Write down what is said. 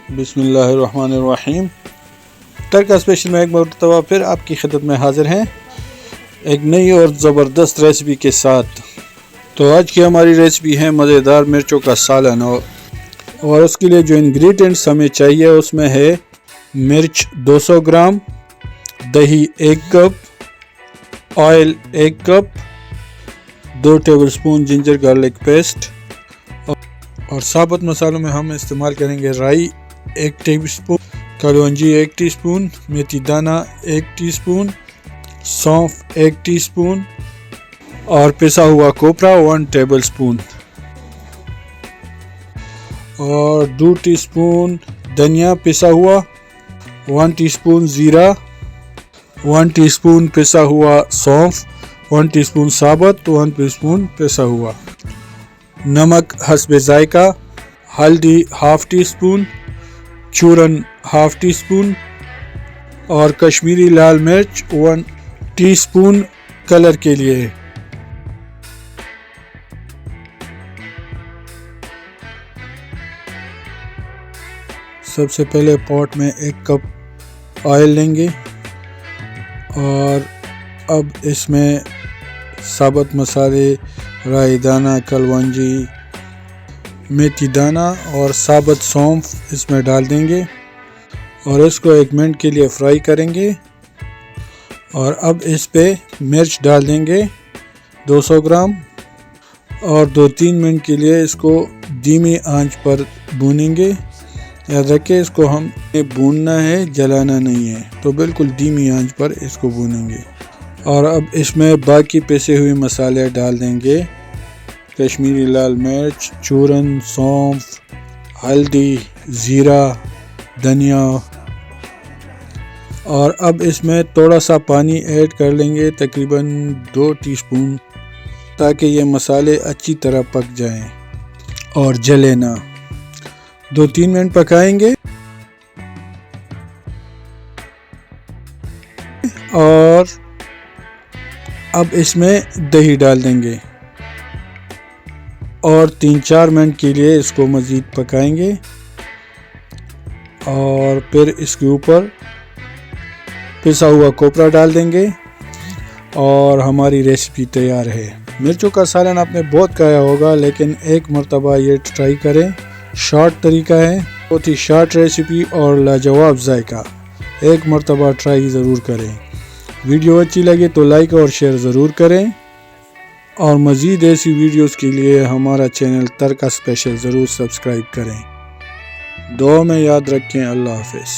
बिस्मिल्लाहिर्रहमानिर्रहीम। टर्का स्पेशल में एक मरतबा फिर आपकी खिदमत में हाजिर हैं एक नई और ज़बरदस्त रेसिपी के साथ। तो आज की हमारी रेसिपी है मज़ेदार मिर्चों का सालन, और उसके लिए जो इंग्रेडिएंट्स हमें चाहिए उसमें है मिर्च 200 ग्राम, दही 1 cup, oil 1 cup, 2 tablespoon ginger garlic paste, और साबुत मसालों में हम इस्तेमाल करेंगे राई 1 टीस्पून, कलौंजी 1 टीस्पून, मेथी दाना 1 टीस्पून, सौंफ 1 टीस्पून और पिसा हुआ कोपरा 1 टेबलस्पून, और 2 टीस्पून धनिया पिसा हुआ, 1 टीस्पून ज़ीरा, 1 टीस्पून पिसा हुआ सौंफ, 1 टीस्पून साबुत, 1 टीस्पून पिसा हुआ, नमक हस्बे जायका, हल्दी 1/2 टीस्पून, चूरन 1/2 टीस्पून और कश्मीरी लाल मिर्च 1 टीस्पून कलर के लिए। सबसे पहले पॉट में 1 कप ऑयल लेंगे और अब इसमें साबुत मसाले राई दाना, कलौंजी, मेथी दाना और साबुत सौंफ इसमें डाल देंगे और इसको 1 मिनट के लिए फ्राई करेंगे। और अब इस पे मिर्च डाल देंगे 200 ग्राम और 2-3 मिनट के लिए इसको धीमी आंच पर भूनेंगे। याद रखें, इसको हमें भूनना है, जलाना नहीं है, तो बिल्कुल धीमी आंच पर इसको भूनेंगे। और अब इसमें बाकी पिसे हुए मसाले डाल देंगे, कश्मीरी लाल मिर्च, चूरन, सौंफ, हल्दी, ज़ीरा, धनिया, और अब इसमें थोड़ा सा पानी ऐड कर लेंगे, तकरीबन 2 टीस्पून, ताकि ये मसाले अच्छी तरह पक जाएं और जले ना। 2-3 मिनट पकाएंगे और अब इसमें दही डाल देंगे और 3-4 मिनट के लिए इसको मज़ीद पकाएंगे और फिर इसके ऊपर पिसा हुआ कोपरा डाल देंगे और हमारी रेसिपी तैयार है। मिर्चों का सालन आपने बहुत खाया होगा, लेकिन एक मरतबा ये ट्राई करें। शॉर्ट तरीका है, बहुत ही शॉर्ट रेसिपी और लाजवाब जायका। एक मरतबा ट्राई ज़रूर करें। वीडियो अच्छी लगे तो लाइक और शेयर ज़रूर करें, और मज़ीद ऐसी वीडियोस के लिए हमारा चैनल टर्का स्पेशल ज़रूर सब्सक्राइब करें। दुआ में याद रखें। अल्लाह हाफ़िज़।